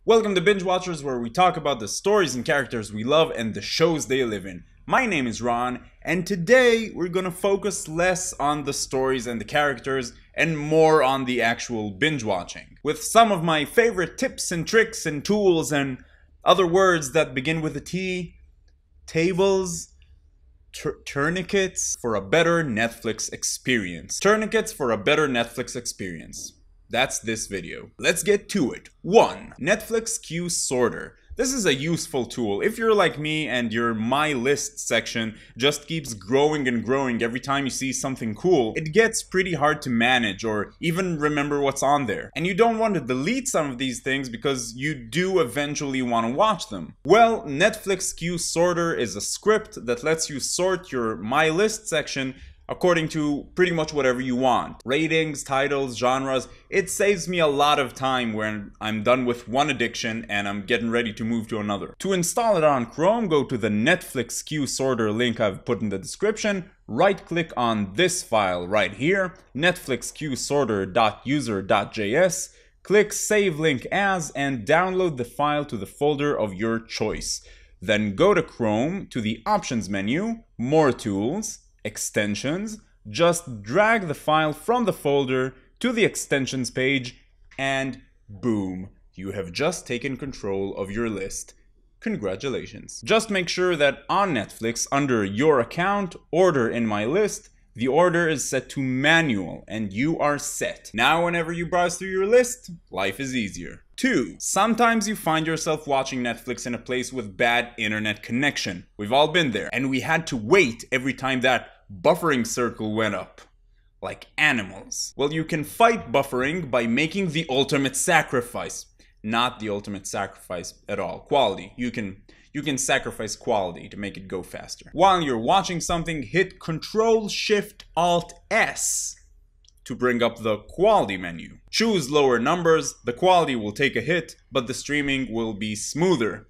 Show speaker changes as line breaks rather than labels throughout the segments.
Welcome to Binge Watchers, where we talk about the stories and characters we love and the shows they live in. My name is Ron, and today we're gonna focus less on the stories and the characters and more on the actual binge watching, with some of my favorite tips and tricks and tools and other words that begin with a T, tables, tourniquets for a better Netflix experience. Tourniquets for a better Netflix experience. That's this video. Let's get to it. 1. Netflix Queue Sorter. This is a useful tool. If you're like me and your My List section just keeps growing and growing every time you see something cool, it gets pretty hard to manage or even remember what's on there. And you don't want to delete some of these things because you do eventually want to watch them. Well, Netflix Queue Sorter is a script that lets you sort your My List section according to pretty much whatever you want. Ratings, titles, genres. It saves me a lot of time when I'm done with one addiction and I'm getting ready to move to another. To install it on Chrome, go to the Netflix Queue Sorter link I've put in the description, right-click on this file right here, netflixqueuesorter.user.js, click Save Link As, and download the file to the folder of your choice. Then go to Chrome, to the Options menu, More Tools, Extensions, just drag the file from the folder to the extensions page, and boom, you have just taken control of your list. Congratulations. Just make sure that on Netflix, under your account, Order in My List, the order is set to manual and you are set. Now whenever you browse through your list, life is easier. 2. Sometimes you find yourself watching Netflix in a place with bad internet connection. We've all been there, and we had to wait every time that buffering circle went up. Like animals. Well, you can fight buffering by making the ultimate sacrifice. Not the ultimate sacrifice at all. Quality. You can sacrifice quality to make it go faster. While you're watching something, hit Ctrl-Shift-Alt-S to bring up the quality menu. Choose lower numbers, the quality will take a hit, but the streaming will be smoother.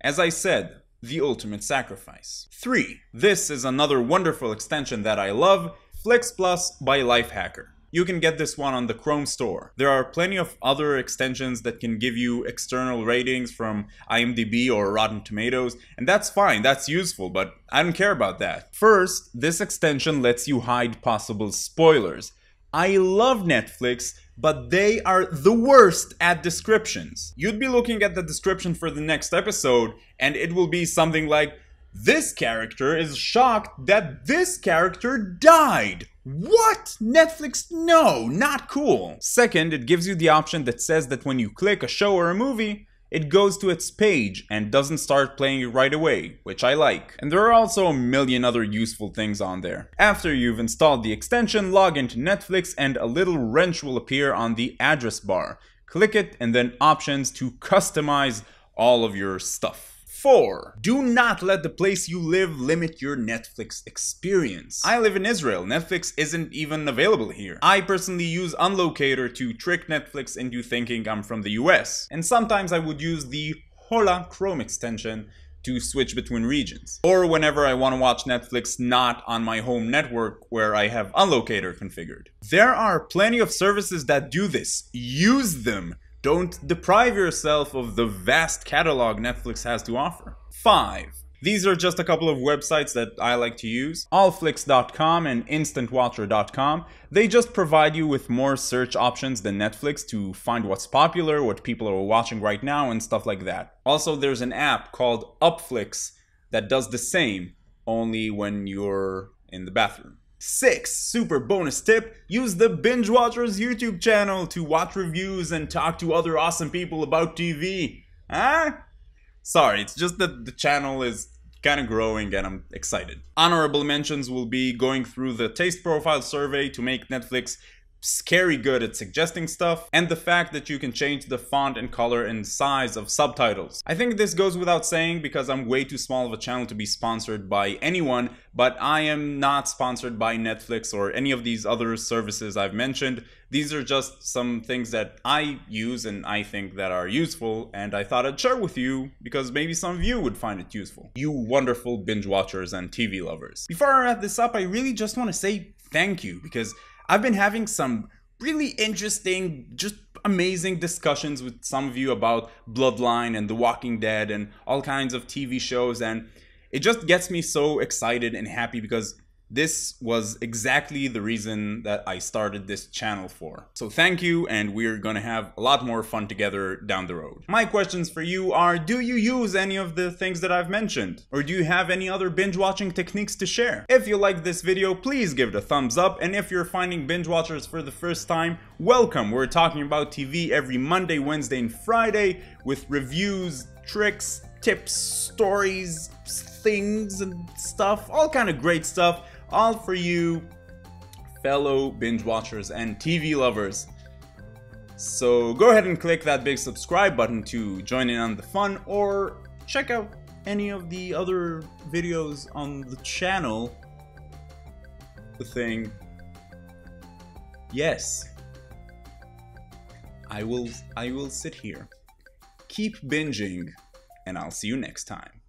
As I said, the ultimate sacrifice. 3. This is another wonderful extension that I love, Flix Plus by Lifehacker. You can get this one on the Chrome store. There are plenty of other extensions that can give you external ratings from IMDb or Rotten Tomatoes, and that's fine, that's useful, but I don't care about that. First, this extension lets you hide possible spoilers. I love Netflix, but they are the worst at descriptions. You'd be looking at the description for the next episode, and it will be something like, "This character is shocked that this character died." What? Netflix? No, not cool. Second, it gives you the option that says that when you click a show or a movie, it goes to its page and doesn't start playing it right away, which I like. And there are also a million other useful things on there. After you've installed the extension, log into Netflix and a little wrench will appear on the address bar. Click it and then options to customize all of your stuff. 4. Do not let the place you live limit your Netflix experience. I live in Israel. Netflix isn't even available here. I personally use Unlocator to trick Netflix into thinking I'm from the US. And sometimes I would use the Hola Chrome extension to switch between regions. Or whenever I want to watch Netflix not on my home network where I have Unlocator configured. There are plenty of services that do this. Use them. Don't deprive yourself of the vast catalog Netflix has to offer. 5. These are just a couple of websites that I like to use. Allflix.com and InstantWatcher.com. They just provide you with more search options than Netflix to find what's popular, what people are watching right now, and stuff like that. Also, there's an app called Upflix that does the same, only when you're in the bathroom. 6. Super bonus tip, use the Binge Watchers YouTube channel to watch reviews and talk to other awesome people about TV. Huh? Sorry, it's just that the channel is kind of growing and I'm excited. Honorable mentions will be going through the taste profile survey to make Netflix scary good at suggesting stuff, and the fact that you can change the font and color and size of subtitles. I think this goes without saying because I'm way too small of a channel to be sponsored by anyone, but I am not sponsored by Netflix or any of these other services I've mentioned. These are just some things that I use and I think that are useful, and I thought I'd share with you because maybe some of you would find it useful. You wonderful binge watchers and TV lovers. Before I wrap this up, I really just want to say thank you because I've been having some really interesting, just amazing discussions with some of you about Bloodline and The Walking Dead and all kinds of TV shows, and it just gets me so excited and happy because this was exactly the reason that I started this channel for. So thank you, and we're gonna have a lot more fun together down the road. My questions for you are, do you use any of the things that I've mentioned? Or do you have any other binge watching techniques to share? If you like this video, please give it a thumbs up, and if you're finding binge watchers for the first time, welcome! We're talking about TV every Monday, Wednesday, and Friday with reviews, tricks, tips, stories, things and stuff, all kind of great stuff. All for you fellow binge watchers and TV lovers. So go ahead and click that big subscribe button to join in on the fun, or check out any of the other videos on the channel. The thing. Yes. I will sit here. Keep binging, and I'll see you next time.